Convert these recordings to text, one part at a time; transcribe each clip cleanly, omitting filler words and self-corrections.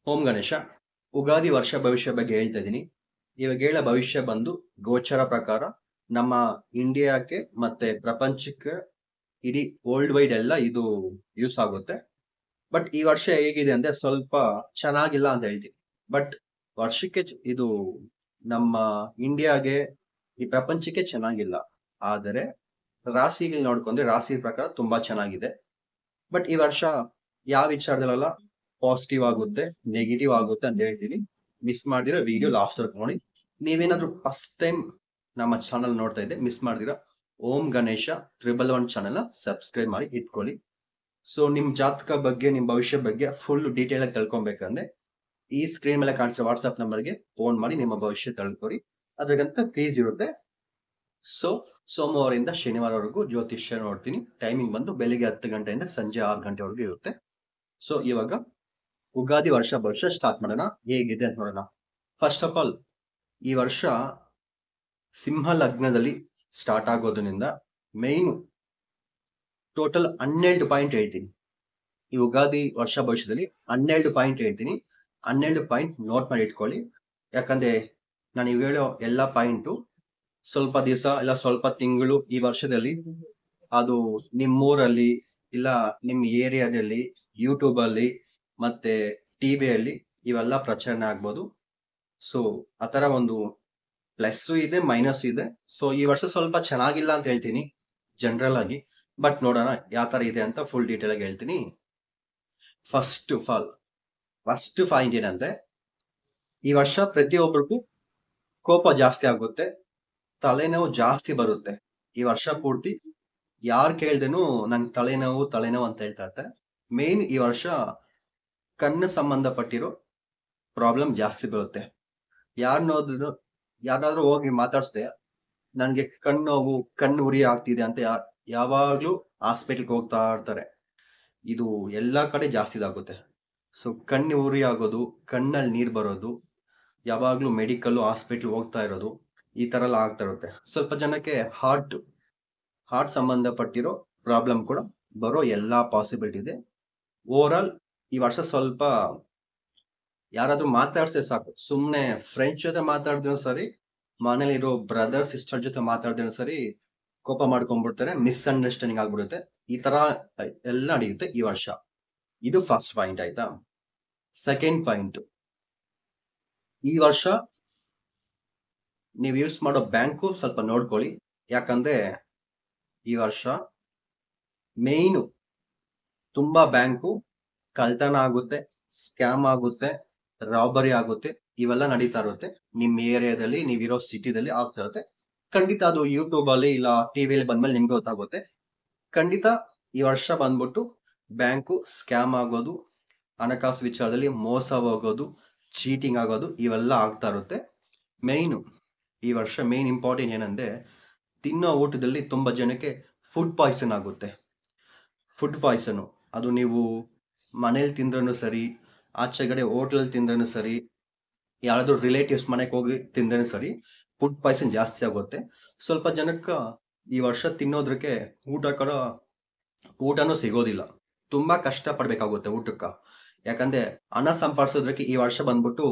ಓಂ ಗಣೇಶ. ಉಗಾದಿ ವರ್ಷ ಭವಿಷ್ಯ ಬಗ್ಗೆ ಹೇಳ್ತಾ ಇದ್ದೀನಿ. ಇವಾಗ ಹೇಳೋ ಭವಿಷ್ಯ ಬಂದು ಗೋಚರ ಪ್ರಕಾರ ನಮ್ಮ ಇಂಡಿಯಾಕ್ಕೆ ಮತ್ತೆ ಪ್ರಪಂಚಕ್ಕೆ ಇಡೀ ವರ್ಲ್ಡ್ ವೈಡ್ ಎಲ್ಲ ಇದು ಯೂಸ್ ಆಗುತ್ತೆ. ಬಟ್ ಈ ವರ್ಷ ಹೇಗಿದೆ ಅಂದ್ರೆ ಸ್ವಲ್ಪ ಚೆನ್ನಾಗಿಲ್ಲ ಅಂತ ಹೇಳ್ತೀನಿ. ಬಟ್ ವರ್ಷಕ್ಕೆ ಇದು ನಮ್ಮ ಇಂಡಿಯಾಗೆ ಈ ಪ್ರಪಂಚಕ್ಕೆ ಚೆನ್ನಾಗಿಲ್ಲ. ಆದರೆ ರಾಶಿಗಳು ನೋಡ್ಕೊಂಡ್ರೆ ರಾಶಿ ಪ್ರಕಾರ ತುಂಬಾ ಚೆನ್ನಾಗಿದೆ. ಬಟ್ ಈ ವರ್ಷ ಯಾವ ವಿಚಾರದಲ್ಲೆಲ್ಲ ಪಾಸಿಟಿವ್ ಆಗುತ್ತೆ, ನೆಗೆಟಿವ್ ಆಗುತ್ತೆ ಅಂತ ಹೇಳ್ತೀನಿ. ಮಿಸ್ ಮಾಡಿದಿರ ವಿಡಿಯೋ ಲಾಸ್ಟ್ ವರ್ಕ್ ನೋಡಿ. ನೀವೇನಾದ್ರೂ ಫಸ್ಟ್ ಟೈಮ್ ನಮ್ಮ ಚಾನಲ್ ನೋಡ್ತಾ ಇದ್ದೆ ಮಿಸ್ ಮಾಡಿದಿರ ಓಂ ಗಣೇಶ 111 ಚಾನಲ್ ಸಬ್ಸ್ಕ್ರೈಬ್ ಮಾಡಿ ಇಟ್ಕೊಳ್ಳಿ. ಸೊ ನಿಮ್ ಜಾತಕ ಬಗ್ಗೆ ನಿಮ್ ಭವಿಷ್ಯ ಬಗ್ಗೆ ಫುಲ್ ಡೀಟೇಲ್ ಆಗಿ ತಿಳ್ಕೊಬೇಕಂದ್ರೆ ಈ ಸ್ಕ್ರೀನ್ ಮೇಲೆ ಕಾಣಿಸೋ ವಾಟ್ಸ್ಆಪ್ ನಂಬರ್ಗೆ ಫೋನ್ ಮಾಡಿ ನಿಮ್ಮ ಭವಿಷ್ಯ ತಿಳ್ಕೊರಿ. ಅದ್ರಗಂತ ಫೀಸ್ ಇರುತ್ತೆ. ಸೊ ಸೋಮವಾರದಿಂದ ಶನಿವಾರವರೆಗೂ ಜ್ಯೋತಿಷ್ಯ ನೋಡ್ತೀನಿ. ಟೈಮಿಂಗ್ ಬಂದು ಬೆಳಿಗ್ಗೆ 10 ಗಂಟೆಯಿಂದ ಸಂಜೆ 6 ಗಂಟೆವರೆಗೂ ಇರುತ್ತೆ. ಸೊ ಇವಾಗ ಉಗಾದಿ ವರ್ಷ ಭವಿಷ್ಯ ಸ್ಟಾರ್ಟ್ ಮಾಡೋಣ, ಹೇಗಿದೆ ಅಂತ ನೋಡೋಣ. ಫಸ್ಟ್ ಆಫ್ ಆಲ್ ಈ ವರ್ಷ ಸಿಂಹ ಲಗ್ನದಲ್ಲಿ ಸ್ಟಾರ್ಟ್ ಆಗೋದ್ರಿಂದ ಮೇನ್ ಟೋಟಲ್ 12 ಪಾಯಿಂಟ್ ಹೇಳ್ತೀನಿ. ಈ ಉಗಾದಿ ವರ್ಷ ಭವಿಷ್ಯದಲ್ಲಿ 12 ಪಾಯಿಂಟ್ ಹೇಳ್ತೀನಿ. 12 ಪಾಯಿಂಟ್ ನೋಟ್ ಮಾಡಿ ಇಟ್ಕೊಳ್ಳಿ. ಯಾಕಂದ್ರೆ ನಾನು ಇವ್ ಹೇಳೋ ಎಲ್ಲಾ ಪಾಯಿಂಟು ಸ್ವಲ್ಪ ದಿವಸ ಇಲ್ಲ ಸ್ವಲ್ಪ ತಿಂಗಳು ಈ ವರ್ಷದಲ್ಲಿ ಅದು ನಿಮ್ಮೂರಲ್ಲಿ ಇಲ್ಲ ನಿಮ್ಮ ಏರಿಯಾದಲ್ಲಿ ಯೂಟ್ಯೂಬ್ ಅಲ್ಲಿ ಮತ್ತೆ ಟಿವಿಯಲ್ಲಿ ಇವೆಲ್ಲ ಪ್ರಚಾರ ಆಗ್ಬೋದು. ಸೊ ಆತರ ಒಂದು ಪ್ಲಸ್ ಇದೆ ಮೈನಸ್ ಇದೆ. ಸೊ ಈ ವರ್ಷ ಸ್ವಲ್ಪ ಚೆನ್ನಾಗಿಲ್ಲ ಅಂತ ಹೇಳ್ತೀನಿ ಜನರಲ್ ಆಗಿ. ಬಟ್ ನೋಡೋಣ ಯಾವ ತರ ಇದೆ ಅಂತ ಫುಲ್ ಡೀಟೇಲ್ ಆಗಿ ಹೇಳ್ತೀನಿ. ಫಸ್ಟ್ ಪಾಯಿಂಟ್ ಏನಂದ್ರೆ ಈ ವರ್ಷ ಪ್ರತಿಯೊಬ್ಬರಿಗೂ ಕೋಪ ಜಾಸ್ತಿ ಆಗುತ್ತೆ, ತಲೆನೋವು ಜಾಸ್ತಿ ಬರುತ್ತೆ. ಈ ವರ್ಷ ಪೂರ್ತಿ ಯಾರು ಕೇಳ್ದೇನು ನಂಗೆ ತಲೆನೋವು ಅಂತ ಹೇಳ್ತಾ ಇರ್ತಾರೆ. ಮೇನ್ ಈ ವರ್ಷ ಕಣ್ಣು ಸಂಬಂಧಪಟ್ಟಿರೋ ಪ್ರಾಬ್ಲಮ್ ಜಾಸ್ತಿ ಬರುತ್ತೆ. ಯಾರಾದ್ರೂ ಹೋಗಿ ಮಾತಾಡ್ಸ್ದೆ ನನ್ಗೆ ಕಣ್ಣು ಉರಿ ಆಗ್ತಿದೆ ಅಂತ ಯಾವಾಗ್ಲೂ ಹಾಸ್ಪಿಟಲ್ಗೆ ಹೋಗ್ತಾ ಇರ್ತಾರೆ. ಇದು ಎಲ್ಲಾ ಕಡೆ ಜಾಸ್ತಿ ಆಗುತ್ತೆ. ಸೊ ಕಣ್ಣು ಉರಿ ಆಗೋದು, ಕಣ್ಣಲ್ಲಿ ನೀರ್ ಬರೋದು, ಯಾವಾಗ್ಲೂ ಮೆಡಿಕಲ್ ಹಾಸ್ಪಿಟಲ್ ಹೋಗ್ತಾ ಇರೋದು, ಈ ತರ ಎಲ್ಲ ಆಗ್ತಾ ಇರುತ್ತೆ. ಸ್ವಲ್ಪ ಜನಕ್ಕೆ ಹಾರ್ಟ್ ಸಂಬಂಧಪಟ್ಟಿರೋ ಪ್ರಾಬ್ಲಮ್ ಕೂಡ ಬರೋ ಎಲ್ಲಾ ಪಾಸಿಬಿಲಿಟಿ ಇದೆ. ಓವರ್ ಆಲ್ ಈ ವರ್ಷ ಸ್ವಲ್ಪ ಯಾರಾದ್ರೂ ಮಾತಾಡ್ಸಿದ್ರೆ ಸಾಕು, ಸುಮ್ನೆ ಫ್ರೆಂಡ್ಸ್ ಜೊತೆ ಮಾತಾಡಿದ್ರು ಸರಿ, ಮನೇಲಿರೋ ಬ್ರದರ್ ಸಿಸ್ಟರ್ ಜೊತೆ ಮಾತಾಡಿದ್ರು ಸರಿ, ಕೋಪ ಮಾಡ್ಕೊಂಡ್ಬಿಡ್ತಾರೆ, ಮಿಸ್ಅಂಡರ್ಸ್ಟ್ಯಾಂಡಿಂಗ್ ಆಗ್ಬಿಡುತ್ತೆ. ಈ ತರ ಎಲ್ಲ ನಡೆಯುತ್ತೆ ಈ ವರ್ಷ. ಇದು ಫಸ್ಟ್ ಪಾಯಿಂಟ್ ಆಯ್ತಾ. ಸೆಕೆಂಡ್ ಪಾಯಿಂಟ್, ಈ ವರ್ಷ ನೀವು ಯೂಸ್ ಮಾಡೋ ಬ್ಯಾಂಕು ಸ್ವಲ್ಪ ನೋಡ್ಕೊಳ್ಳಿ. ಯಾಕಂದ್ರೆ ಈ ವರ್ಷ ಮೇಯ್ನು ತುಂಬಾ ಬ್ಯಾಂಕು ಕಳ್ತನ ಆಗುತ್ತೆ, ಸ್ಕ್ಯಾಮ್ ಆಗುತ್ತೆ, ರಾಬರಿ ಆಗುತ್ತೆ, ಇವೆಲ್ಲ ನಡೀತಾ ಇರುತ್ತೆ. ನಿಮ್ ಏರಿಯಾದಲ್ಲಿ ನೀವಿರೋ ಸಿಟಿದಲ್ಲಿ ಆಗ್ತಾ ಇರುತ್ತೆ. ಖಂಡಿತ ಅದು ಯೂಟ್ಯೂಬ್ ಅಲ್ಲಿ ಇಲ್ಲ ಟಿವಿಯಲ್ಲಿ ಬಂದ್ಮೇಲೆ ನಿಮ್ಗೆ ಗೊತ್ತಾಗುತ್ತೆ. ಖಂಡಿತ ಈ ವರ್ಷ ಬಂದ್ಬಿಟ್ಟು ಬ್ಯಾಂಕು ಸ್ಕ್ಯಾಮ್ ಆಗೋದು, ಹಣಕಾಸು ವಿಚಾರದಲ್ಲಿ ಮೋಸ ಹೋಗೋದು, ಚೀಟಿಂಗ್ ಆಗೋದು ಇವೆಲ್ಲ ಆಗ್ತಾ ಇರುತ್ತೆ. ಮೇಯ್ನು ಈ ವರ್ಷ ಮೇನ್ ಇಂಪಾರ್ಟೆಂಟ್ ಏನಂದ್ರೆ ತಿನ್ನೋ ಊಟದಲ್ಲಿ ತುಂಬಾ ಜನಕ್ಕೆ ಫುಡ್ ಪಾಯ್ಸನ್ ಆಗುತ್ತೆ. ಫುಡ್ ಪಾಯ್ಸನ್ ಅದು ನೀವು ಮನೇಲಿ ತಿಂದ್ರೂ ಸರಿ, ಆಚೆಗಡೆ ಹೋಟ್ಲಲ್ಲಿ ತಿಂದ್ರೂ ಸರಿ, ಯಾರಾದ್ರೂ ರಿಲೇಟಿವ್ಸ್ ಮನೆಗೆ ಹೋಗಿ ತಿಂದ್ರೂ ಸರಿ, ಫುಡ್ ಪಾಯ್ಸನ್ ಜಾಸ್ತಿ ಆಗುತ್ತೆ. ಸ್ವಲ್ಪ ಜನಕ್ಕೆ ಈ ವರ್ಷ ತಿನ್ನೋದಕ್ಕೆ ಊಟನೂ ಸಿಗೋದಿಲ್ಲ, ತುಂಬಾ ಕಷ್ಟ ಪಡ್ಬೇಕಾಗುತ್ತೆ ಊಟಕ್ಕ. ಯಾಕಂದ್ರೆ ಹಣ ಸಂಪಾದಿಸೋದಕ್ಕೆ ಈ ವರ್ಷ ಬಂದ್ಬಿಟ್ಟು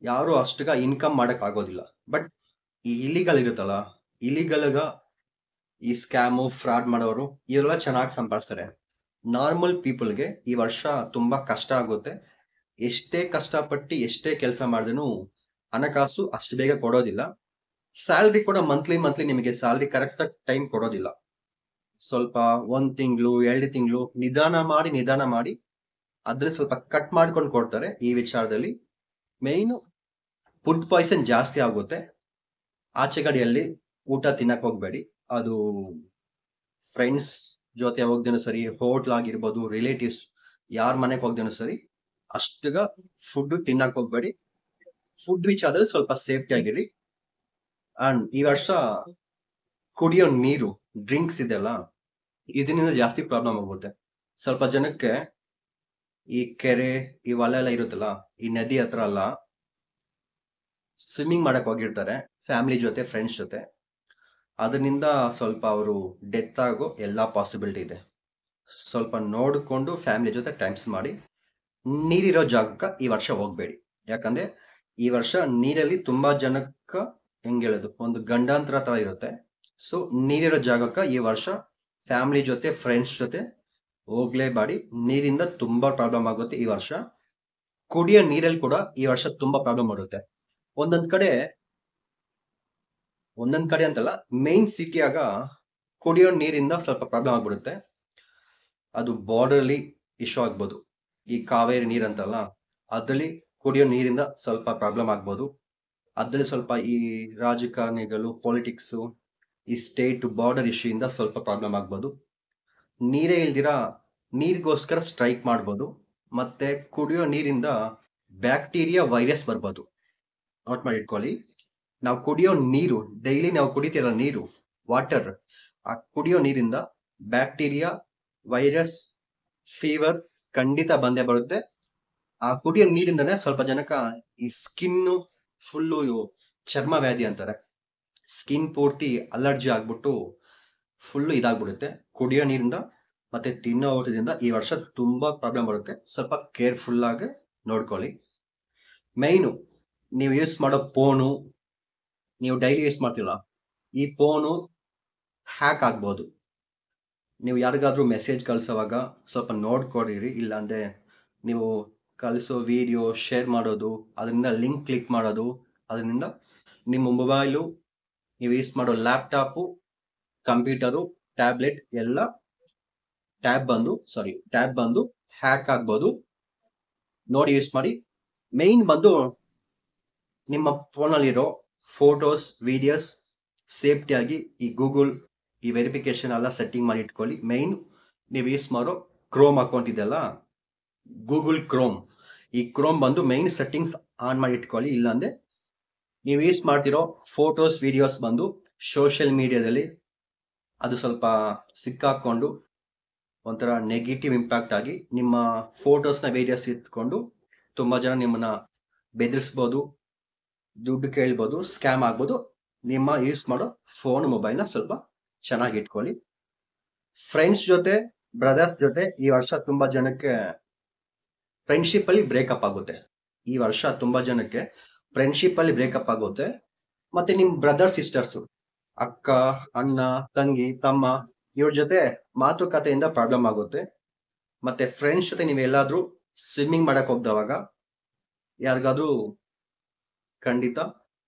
ಯಾರು ಅಷ್ಟಗ ಇನ್ಕಮ್ ಮಾಡಕ್ ಆಗೋದಿಲ್ಲ. ಬಟ್ ಈ ಇಲಿಗಲ್ ಇರುತ್ತಲ್ಲ, ಇಲಿಗಲ್ಗ ಈ ಸ್ಕ್ಯಾಮು ಫ್ರಾಡ್ ಮಾಡೋರು ಇವೆಲ್ಲ ಚೆನ್ನಾಗಿ ಸಂಪಾದಿಸ್ತಾರೆ. ನಾರ್ಮಲ್ ಪೀಪಲ್ಗೆ ಈ ವರ್ಷ ತುಂಬಾ ಕಷ್ಟ ಆಗುತ್ತೆ. ಎಷ್ಟೇ ಕಷ್ಟಪಟ್ಟು ಎಷ್ಟೇ ಕೆಲಸ ಮಾಡಿದ್ರು ಹಣಕಾಸು ಅಷ್ಟು ಬೇಗ ಕೊಡೋದಿಲ್ಲ. ಸ್ಯಾಲ್ರಿ ಕೂಡ ಮಂತ್ಲಿ ನಿಮಗೆ ಸ್ಯಾಲ್ರಿ ಕರೆಕ್ಟ್ ಆಗಿ ಟೈಮ್ ಕೊಡೋದಿಲ್ಲ. ಸ್ವಲ್ಪ 1 ತಿಂಗಳು 2 ತಿಂಗಳು ನಿಧಾನ ಮಾಡಿ ಅದ್ರ ಸ್ವಲ್ಪ ಕಟ್ ಮಾಡ್ಕೊಂಡು ಕೊಡ್ತಾರೆ. ಈ ವಿಚಾರದಲ್ಲಿ ಮೇಯ್ನು ಫುಡ್ ಪಾಯ್ಸನ್ ಜಾಸ್ತಿ ಆಗುತ್ತೆ. ಆಚೆಗಡೆಯಲ್ಲಿ ಊಟ ತಿನ್ನಕ್ ಹೋಗ್ಬೇಡಿ. ಅದು ಫ್ರೆಂಡ್ಸ್ ಜೊತೆ ಹೋಗ್ದೇನು ಸರಿ, ಹೋಟ್ಲ್ ಆಗಿರ್ಬೋದು, ರಿಲೇಟಿವ್ಸ್ ಯಾರ ಮನೆಗೆ ಹೋಗ್ದೇನು ಸರಿ, ಅಷ್ಟಗ ಫುಡ್ ತಿನ್ನಕ್ ಹೋಗ್ಬೇಡಿ. ಫುಡ್ ವಿಚಾರದಲ್ಲಿ ಸ್ವಲ್ಪ ಸೇಫ್ಟಿ ಆಗಿರಿ. ಅಂಡ್ ಈ ವರ್ಷ ಕುಡಿಯೋ ನೀರು ಡ್ರಿಂಕ್ಸ್ ಇದೆಲ್ಲ ಇದರಿಂದ ಜಾಸ್ತಿ ಪ್ರಾಬ್ಲಮ್ ಆಗುತ್ತೆ. ಸ್ವಲ್ಪ ಜನಕ್ಕೆ ಈ ಕೆರೆ ಇವೆಲ್ಲ ಇರುತ್ತಲ್ಲ, ಈ ನದಿ ಹತ್ರ ಎಲ್ಲ ಸ್ವಿಮ್ಮಿಂಗ್ ಮಾಡಕ್ ಹೋಗಿರ್ತಾರೆ ಫ್ಯಾಮಿಲಿ ಜೊತೆ ಫ್ರೆಂಡ್ಸ್ ಜೊತೆ. ಅದರಿಂದ ಸ್ವಲ್ಪ ಅವರು ಡೆತ್ ಆಗೋ ಎಲ್ಲಾ ಪಾಸಿಬಿಲಿಟಿ ಇದೆ. ಸ್ವಲ್ಪ ನೋಡಿಕೊಂಡು ಫ್ಯಾಮಿಲಿ ಜೊತೆ ಟೈಮ್ಸ್ ಮಾಡಿ. ನೀರಿರೋ ಜಾಗಕ್ಕೆ ಈ ವರ್ಷ ಹೋಗ್ಬೇಡಿ. ಯಾಕಂದ್ರೆ ಈ ವರ್ಷ ನೀರಲ್ಲಿ ತುಂಬಾ ಜನಕ್ಕ ಹೆಂಗ್ ಹೇಳೋದು, ಒಂದು ಗಂಡಾಂತರ ತರ ಇರುತ್ತೆ. ಸೊ ನೀರಿರೋ ಜಾಗಕ್ಕೆ ಈ ವರ್ಷ ಫ್ಯಾಮಿಲಿ ಜೊತೆ ಫ್ರೆಂಡ್ಸ್ ಜೊತೆ ಹೋಗ್ಲೇಬೇಡಿ. ನೀರಿಂದ ತುಂಬಾ ಪ್ರಾಬ್ಲಮ್ ಆಗುತ್ತೆ ಈ ವರ್ಷ. ಕುಡಿಯೋ ನೀರಲ್ಲಿ ಕೂಡ ಈ ವರ್ಷ ತುಂಬಾ ಪ್ರಾಬ್ಲಮ್ ಆಗುತ್ತೆ. ಒಂದೊಂದ್ ಕಡೆ ಅಂತಲ್ಲ, ಮೇನ್ ಸಿಟಿಯಾಗ ಕುಡಿಯೋ ನೀರಿಂದ ಸ್ವಲ್ಪ ಪ್ರಾಬ್ಲಮ್ ಆಗ್ಬಿಡುತ್ತೆ. ಅದು ಬಾರ್ಡರ್ಲಿ ಇಶ್ಯೂ ಆಗ್ಬೋದು. ಈ ಕಾವೇರಿ ನೀರಂತಲ್ಲ, ಅದ್ರಲ್ಲಿ ಕುಡಿಯೋ ನೀರಿಂದ ಸ್ವಲ್ಪ ಪ್ರಾಬ್ಲಮ್ ಆಗ್ಬೋದು. ಅದ್ರಲ್ಲಿ ಸ್ವಲ್ಪ ಈ ರಾಜಕಾರಣಿಗಳು, ಪೊಲಿಟಿಕ್ಸು, ಈ ಸ್ಟೇಟ್ ಬಾರ್ಡರ್ ಇಶ್ಯೂ ಇಂದ ಸ್ವಲ್ಪ ಪ್ರಾಬ್ಲಮ್ ಆಗ್ಬೋದು. ನೀರೇ ಇಲ್ದಿರಾ ನೀರಿಗೋಸ್ಕರ ಸ್ಟ್ರೈಕ್ ಮಾಡ್ಬೋದು. ಮತ್ತೆ ಕುಡಿಯೋ ನೀರಿಂದ ಬ್ಯಾಕ್ಟೀರಿಯಾ, ವೈರಸ್ ಬರ್ಬೋದು. ನೋಟ್ ಮಾಡಿ ಇಟ್ಕೊಳ್ಳಿ. ನಾವು ಕುಡಿಯೋ ನೀರು, ಡೈಲಿ ನಾವು ಕುಡಿತಿರೋ ನೀರು, ವಾಟರ್, ಆ ಕುಡಿಯೋ ನೀರಿಂದ ಬ್ಯಾಕ್ಟೀರಿಯಾ, ವೈರಸ್, ಫೀವರ್ ಖಂಡಿತ ಬಂದೇ ಬರುತ್ತೆ. ಆ ಕುಡಿಯೋ ನೀರಿಂದನೇ ಸ್ವಲ್ಪ ಜನಕ್ಕ ಈ ಸ್ಕಿನ್ನು ಫುಲ್ಲು ಚರ್ಮ ವ್ಯಾಧಿ ಅಂತಾರೆ, ಸ್ಕಿನ್ ಪೂರ್ತಿ ಅಲರ್ಜಿ ಆಗ್ಬಿಟ್ಟು ಫುಲ್ಲು ಇದಾಗ್ಬಿಡುತ್ತೆ ಕುಡಿಯೋ ನೀರಿಂದ. ಮತ್ತೆ ತಿನ್ನೋ ಊಟದಿಂದ ಈ ವರ್ಷ ತುಂಬಾ ಪ್ರಾಬ್ಲಮ್ ಬರುತ್ತೆ. ಸ್ವಲ್ಪ ಕೇರ್ಫುಲ್ ಆಗಿ ನೋಡ್ಕೊಳ್ಳಿ. ಮೈನು, ನೀವು ಯೂಸ್ ಮಾಡೋ ಫೋನು, ನೀವು ಡೈಲಿ ಯೂಸ್ ಮಾಡ್ತಿಲ್ಲ, ಈ ಫೋನು ಹ್ಯಾಕ್ ಆಗ್ಬೋದು. ನೀವು ಯಾರಿಗಾದ್ರೂ ಮೆಸೇಜ್ ಕಳ್ಸೋವಾಗ ಸ್ವಲ್ಪ ನೋಡ್ಕೊಂಡಿರಿ. ಇಲ್ಲಾಂದ್ರೆ ನೀವು ಕಳಿಸೋ ವಿಡಿಯೋ ಶೇರ್ ಮಾಡೋದು, ಅದರಿಂದ ಲಿಂಕ್ ಕ್ಲಿಕ್ ಮಾಡೋದು, ಅದರಿಂದ ನಿಮ್ಮ ಮೊಬೈಲು, ನೀವು ಯೂಸ್ ಮಾಡೋ ಲ್ಯಾಪ್ಟಾಪು, ಕಂಪ್ಯೂಟರು, ಟ್ಯಾಬ್ಲೆಟ್ ಎಲ್ಲ ಟ್ಯಾಬ್ ಬಂದು ಹ್ಯಾಕ್ ಆಗ್ಬೋದು. ನೋಡಿ ಯೂಸ್ ಮಾಡಿ. ಮೇನ್ ಬಂದು ನಿಮ್ಮ ಫೋನಲ್ಲಿರೋ ಫೋಟೋಸ್, ವಿಡಿಯೋಸ್ ಸೇಫ್ಟಿಯಾಗಿ ಈ ಗೂಗಲ್ ಈ ವೆರಿಫಿಕೇಶನ್ ಎಲ್ಲ ಸೆಟ್ಟಿಂಗ್ ಮಾಡಿ ಇಟ್ಕೊಳ್ಳಿ. ಮೇನ್ ನೀವು ಯೂಸ್ ಮಾಡೋ ಕ್ರೋಮ್ ಅಕೌಂಟ್ ಇದೆಯಲ್ಲ, ಗೂಗಲ್ ಕ್ರೋಮ್, ಈ ಕ್ರೋಮ್ ಬಂದು ಮೇನ್ ಸೆಟ್ಟಿಂಗ್ಸ್ ಆನ್ ಮಾಡಿ ಇಟ್ಕೊಳ್ಳಿ. ಇಲ್ಲಾಂದ್ರೆ ನೀವು ಯೂಸ್ ಮಾಡ್ತಿರೋ ಫೋಟೋಸ್, ವಿಡಿಯೋಸ್ ಬಂದು ಸೋಷಿಯಲ್ ಮೀಡಿಯಾದಲ್ಲಿ ಅದು ಸ್ವಲ್ಪ ಸಿಕ್ಕಾಕೊಂಡು ಒಂಥರ ನೆಗೆಟಿವ್ ಇಂಪ್ಯಾಕ್ಟ್ ಆಗಿ ನಿಮ್ಮ ಫೋಟೋಸ್ನ, ವಿಡಿಯೋಸ್ ಇಟ್ಕೊಂಡು ತುಂಬಾ ಜನ ನಿಮ್ಮನ್ನ ಬೆದರಿಸ್ಬೋದು, ದುಡ್ಡು ಕೇಳ್ಬೋದು, ಸ್ಕ್ಯಾಮ್ ಆಗ್ಬೋದು. ನಿಮ್ಮ ಯೂಸ್ ಮಾಡೋ ಫೋನ್, ಮೊಬೈಲ್ನ ಸ್ವಲ್ಪ ಚೆನ್ನಾಗಿ ಇಟ್ಕೊಳ್ಳಿ. ಫ್ರೆಂಡ್ಸ್ ಜೊತೆ, ಬ್ರದರ್ಸ್ ಜೊತೆ ಈ ವರ್ಷ ತುಂಬಾ ಜನಕ್ಕೆ ಫ್ರೆಂಡ್ಶಿಪ್ ಅಲ್ಲಿ ಬ್ರೇಕಪ್ ಆಗುತ್ತೆ. ಈ ವರ್ಷ ತುಂಬಾ ಜನಕ್ಕೆ ಫ್ರೆಂಡ್ಶಿಪ್ ಅಲ್ಲಿ ಬ್ರೇಕಪ್ ಆಗುತ್ತೆ. ಮತ್ತೆ ನಿಮ್ ಬ್ರದರ್, ಸಿಸ್ಟರ್ಸ್, ಅಕ್ಕ, ಅಣ್ಣ, ತಂಗಿ, ತಮ್ಮ, ಇವ್ರ ಜೊತೆ ಮಾತುಕತೆಯಿಂದ ಪ್ರಾಬ್ಲಮ್ ಆಗುತ್ತೆ. ಮತ್ತೆ ಫ್ರೆಂಡ್ಸ್ ಜೊತೆ ನೀವೆಲ್ಲಾದ್ರೂ ಸ್ವಿಮ್ಮಿಂಗ್ ಮಾಡಕ್ ಹೋಗ್ದವಾಗ ಯಾರಿಗಾದ್ರೂ ಖಂಡಿತ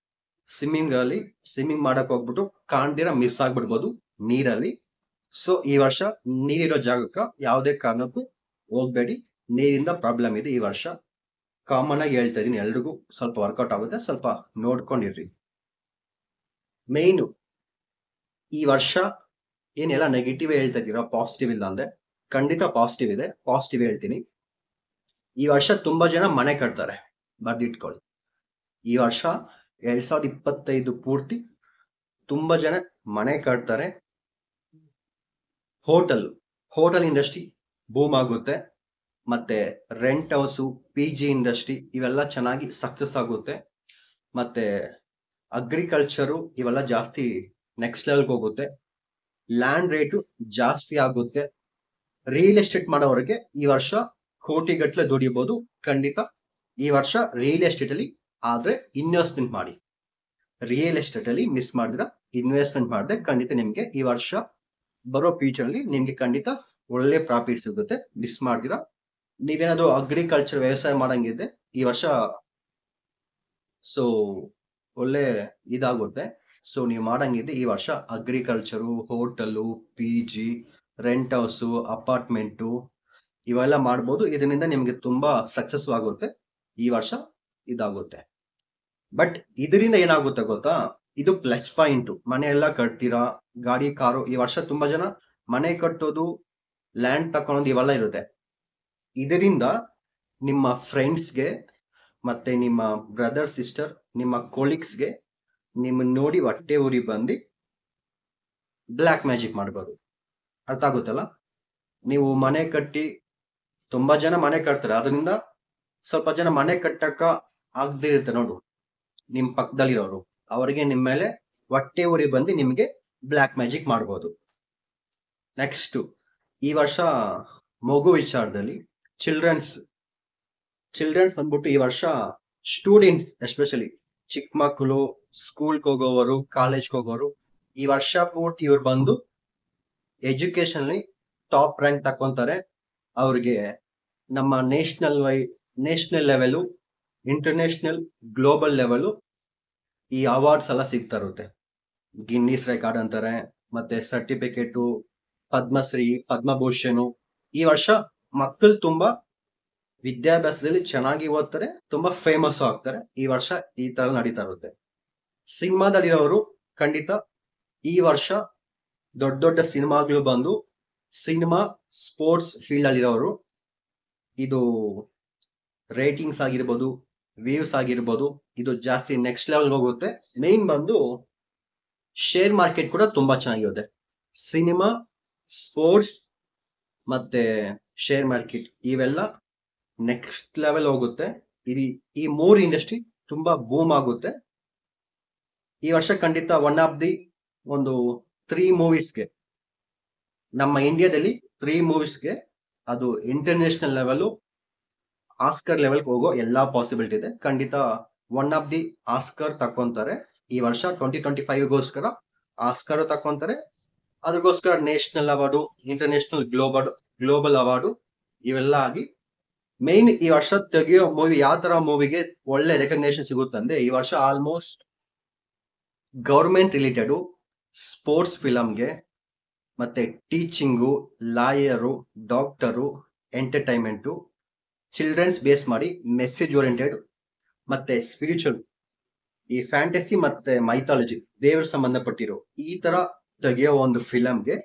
ಸ್ವಿಮ್ಮಿಂಗ್ ಮಾಡಕ್ ಹೋಗ್ಬಿಟ್ಟು ಕಾಣ್ದಿರ ಮಿಸ್ ಆಗ್ಬಿಡ್ಬೋದು ನೀರಲ್ಲಿ. ಸೊ ಈ ವರ್ಷ ನೀರಿರೋ ಜಾಗಕ್ಕೆ ಯಾವುದೇ ಕಾರಣಕ್ಕೂ ಹೋಗ್ಬೇಡಿ. ನೀರಿಂದ ಪ್ರಾಬ್ಲಮ್ ಇದೆ ಈ ವರ್ಷ. ಕಾಮನ್ ಆಗಿ ಹೇಳ್ತಾ ಇದೀನಿ, ಎಲ್ರಿಗೂ ಸ್ವಲ್ಪ ವರ್ಕೌಟ್ ಆಗುತ್ತೆ, ಸ್ವಲ್ಪ ನೋಡ್ಕೊಂಡಿರ್ರಿ. ಮೇಯ್ನು ಈ ವರ್ಷ ಏನೆಲ್ಲ ನೆಗೆಟಿವ್ ಹೇಳ್ತಾ ಇದ್ದೀರಾ, ಪಾಸಿಟಿವ್ ಇಲ್ಲ ಅಂದ್ರೆ ಖಂಡಿತ ಪಾಸಿಟಿವ್ ಇದೆ. ಪಾಸಿಟಿವ್ ಹೇಳ್ತೀನಿ. ಈ ವರ್ಷ ತುಂಬಾ ಜನ ಮನೆ ಕಟ್ತಾರೆ, ಬರ್ದಿಟ್ಕೊಳ್ಳಿ. ಈ ವರ್ಷ 2025 ಪೂರ್ತಿ ತುಂಬಾ ಜನ ಮನೆ ಕಟ್ತಾರೆ. ಹೋಟೆಲ್ ಇಂಡಸ್ಟ್ರಿ ಬೂಮ್ ಆಗುತ್ತೆ. ಮತ್ತೆ ರೆಂಟ್ ಹೌಸು, PG ಇಂಡಸ್ಟ್ರಿ ಇವೆಲ್ಲ ಚೆನ್ನಾಗಿ ಸಕ್ಸಸ್ ಆಗುತ್ತೆ. ಮತ್ತೆ ಅಗ್ರಿಕಲ್ಚರು ಇವೆಲ್ಲ ಜಾಸ್ತಿ ನೆಕ್ಸ್ಟ್ ಲೆವೆಲ್ಗೆ ಹೋಗುತ್ತೆ. ಲ್ಯಾಂಡ್ ರೇಟು ಜಾಸ್ತಿ ಆಗುತ್ತೆ. ರಿಯಲ್ ಎಸ್ಟೇಟ್ ಮಾಡೋರಿಗೆ ಈ ವರ್ಷ ಕೋಟಿಗಟ್ಟಲೆ ದುಡಿಬಹುದು. ಖಂಡಿತ ಈ ವರ್ಷ ರಿಯಲ್ ಎಸ್ಟೇಟ್ ಅಲ್ಲಿ ಆದ್ರೆ ಇನ್ವೆಸ್ಟ್ಮೆಂಟ್ ಮಾಡಿ. ರಿಯಲ್ ಎಸ್ಟೇಟ್ ಅಲ್ಲಿ ಮಿಸ್ ಮಾಡಿದ್ರ ಇನ್ವೆಸ್ಟ್ಮೆಂಟ್ ಮಾಡಿದ್ರೆ ಖಂಡಿತ ನಿಮ್ಗೆ ಈ ವರ್ಷ ಬರೋ ಫ್ಯೂಚರ್ ಅಲ್ಲಿ ನಿಮ್ಗೆ ಖಂಡಿತ ಒಳ್ಳೆ ಪ್ರಾಫಿಟ್ ಸಿಗುತ್ತೆ. ಮಿಸ್ ಮಾಡ್ತೀರಾ. ನೀವೇನಾದ್ರು ಅಗ್ರಿಕಲ್ಚರ್ ವ್ಯವಸಾಯ ಮಾಡಂಗಿದ್ರೆ ಈ ವರ್ಷ ಸೊ ಒಳ್ಳೆ ಇದಾಗುತ್ತೆ. ಸೊ ನೀವು ಮಾಡಂಗಿದ್ರೆ ಈ ವರ್ಷ agriculture, hotel, PG, rent house, apartment ಇವೆಲ್ಲ ಮಾಡ್ಬೋದು. ಇದರಿಂದ ನಿಮ್ಗೆ ತುಂಬಾ ಸಕ್ಸಸ್ ಆಗುತ್ತೆ. ಈ ವರ್ಷ ಇದಾಗುತ್ತೆ. ಬಟ್ ಇದರಿಂದ ಏನಾಗುತ್ತೆ ಗೊತ್ತಾ, ಇದು ಪ್ಲಸ್ ಪಾಯಿಂಟ್. ಮನೆ ಎಲ್ಲ ಕಟ್ತೀರಾ, ಗಾಡಿ, ಕಾರು. ಈ ವರ್ಷ ತುಂಬಾ ಜನ ಮನೆ ಕಟ್ಟೋದು, ಲ್ಯಾಂಡ್ ತಕೊಳ್ಳೋದು ಇವೆಲ್ಲ ಇರುತ್ತೆ. ಇದರಿಂದ ನಿಮ್ಮ ಫ್ರೆಂಡ್ಸ್ಗೆ, ಮತ್ತೆ ನಿಮ್ಮ ಬ್ರದರ್, ಸಿಸ್ಟರ್, ನಿಮ್ಮ ಕೊಲೀಗ್ಸ್ಗೆ ನಿಮ್ಮನ್ನ ನೋಡಿ ಹೊಟ್ಟೆ ಉರಿ ಬಂದು ಬ್ಲ್ಯಾಕ್ ಮ್ಯಾಜಿಕ್ ಮಾಡ್ಬೋದು. ಅರ್ಥ ಆಗುತ್ತಲ್ಲ? ನೀವು ಮನೆ ಕಟ್ಟಿ, ತುಂಬಾ ಜನ ಮನೆ ಕಟ್ತಾರೆ, ಅದರಿಂದ ಸ್ವಲ್ಪ ಜನ ಮನೆ ಕಟ್ಟಕ್ಕ ಆಗದೇ ಇರ್ತಾರೆ ನೋಡು, ನಿಮ್ ಪಕ್ಕದಲ್ಲಿರೋರು, ಅವರಿಗೆ ನಿಮ್ಮ ಮೇಲೆ ಹೊಟ್ಟೆ ಉರಿ ಬಂದು ನಿಮ್ಗೆ ಬ್ಲ್ಯಾಕ್ ಮ್ಯಾಜಿಕ್ ಮಾಡ್ಬೋದು. ನೆಕ್ಸ್ಟ್ ಈ ವರ್ಷ ಮಗು ವಿಚಾರದಲ್ಲಿ ಚಿಲ್ಡ್ರನ್ಸ್ ಚಿಲ್ಡ್ರನ್ಸ್ ಬಂದ್ಬಿಟ್ಟು ಈ ವರ್ಷ ಸ್ಟೂಡೆಂಟ್ಸ್ ಎಸ್ಪೆಷಲಿ ಚಿಕ್ಕ ಮಕ್ಕಳು, ಸ್ಕೂಲ್ಗೆ ಹೋಗೋವರು, ಕಾಲೇಜ್ಗೆ ಹೋಗೋರು, ಈ ವರ್ಷ ಪೂರ್ತಿ ಇವ್ರು ಬಂದು ಎಜುಕೇಶನ್ ಟಾಪ್ ರ್ಯಾಂಕ್ ತಕೊಂತಾರೆ. ಅವ್ರಿಗೆ ನಮ್ಮ national level, international, global level ಈ ಅವಾರ್ಡ್ಸ್ ಎಲ್ಲ ಸಿಗ್ತಾ ಇರುತ್ತೆ. ಗಿನ್ನಿಸ್ ರೆಕಾರ್ಡ್ ಅಂತಾರೆ, ಮತ್ತೆ ಸರ್ಟಿಫಿಕೇಟು, ಪದ್ಮಶ್ರೀ, ಪದ್ಮಭೂಷಣು. ಈ ವರ್ಷ ಮಕ್ಕಳು ತುಂಬಾ ವಿದ್ಯಾಭ್ಯಾಸದಲ್ಲಿ ಚೆನ್ನಾಗಿ ಓದ್ತಾರೆ, ತುಂಬಾ ಫೇಮಸ್ ಆಗ್ತಾರೆ. ಈ ವರ್ಷ ಈ ತರ ನಡೀತಾ ಇರುತ್ತೆ. ಸಿನಿಮಾದಲ್ಲಿರೋರು ಖಂಡಿತ ಈ ವರ್ಷ ದೊಡ್ಡ ದೊಡ್ಡ ಸಿನಿಮಾಗಳು ಬಂದು ಸಿನಿಮಾ ಸ್ಪೋರ್ಟ್ಸ್ ಫೀಲ್ಡ್ ಅಲ್ಲಿರೋರು ಇದು ರೇಟಿಂಗ್ಸ್ ಆಗಿರ್ಬೋದು, ವ್ಯೂಸ್ ಆಗಿರ್ಬೋದು, ಇದು ಜಾಸ್ತಿ ನೆಕ್ಸ್ಟ್ ಲೆವೆಲ್ ಹೋಗುತ್ತೆ. ಮೇನ್ ಬಂದು ಶೇರ್ ಮಾರ್ಕೆಟ್ ಕೂಡ ತುಂಬಾ ಚೆನ್ನಾಗಿರುತ್ತೆ. ಸಿನಿಮಾ, ಸ್ಪೋರ್ಟ್ಸ್ ಮತ್ತೆ ಶೇರ್ ಮಾರ್ಕೆಟ್ ಇವೆಲ್ಲ ನೆಕ್ಸ್ಟ್ ಲೆವೆಲ್ ಹೋಗುತ್ತೆ. ಈ ಮೂರು ಇಂಡಸ್ಟ್ರಿ ತುಂಬಾ ಬೂಮ್ ಆಗುತ್ತೆ. ಈ ವರ್ಷ ಖಂಡಿತ ಒನ್ ಆಫ್ ದಿ ಒಂದು 3 ಮೂವೀಸ್ಗೆ ನಮ್ಮ ಇಂಡಿಯಾದಲ್ಲಿ 3 ಮೂವೀಸ್ಗೆ ಅದು ಇಂಟರ್ನ್ಯಾಷನಲ್ ಲೆವೆಲ್, ಆಸ್ಕರ್ ಲೆವೆಲ್ಗೆ ಹೋಗೋ ಎಲ್ಲಾ ಪಾಸಿಬಿಲಿಟಿ ಇದೆ. ಖಂಡಿತ ಒನ್ ಆಫ್ ದಿ ಆಸ್ಕರ್ ತಕೊಂತಾರೆ ಈ ವರ್ಷ. 2025ಗೋಸ್ಕರ ಆಸ್ಕರ್ ತಕೊಂತಾರೆ. ಅದಕ್ಕೋಸ್ಕರ national award, international, global award ಇವೆಲ್ಲ ಆಗಿ ಮೇನ್ ಈ ವರ್ಷ ತೆಗೆಯೋ ಮೂವಿ ಯಾವ ತರ ಮೂವಿಗೆ ಒಳ್ಳೆ ರೆಕಗ್ನೇಷನ್ ಸಿಗುತ್ತಂದ್ರೆ, ಈ ವರ್ಷ ಆಲ್ಮೋಸ್ಟ್ ಗೌರ್ಮೆಂಟ್ ರಿಲೇಟೆಡು, ಸ್ಪೋರ್ಟ್ಸ್ ಫಿಲಮ್ಗೆ, ಮತ್ತೆ teaching, lawyer, doctor, entertainment, children's base ಮಾಡಿ ಮೆಸೇಜ್ ಓರಿಯೆಂಟೆಡ್, ಮತ್ತೆ ಸ್ಪಿರಿಚುವಲ್, ಈ ಫ್ಯಾಂಟಸಿ ಮತ್ತೆ ಮೈಥಾಲಜಿ, ದೇವ್ರ ಸಂಬಂಧಪಟ್ಟಿರೋ ಈ ತರ ತೆಗೆಯೋ ಒಂದು ಫಿಲಮ್ಗೆ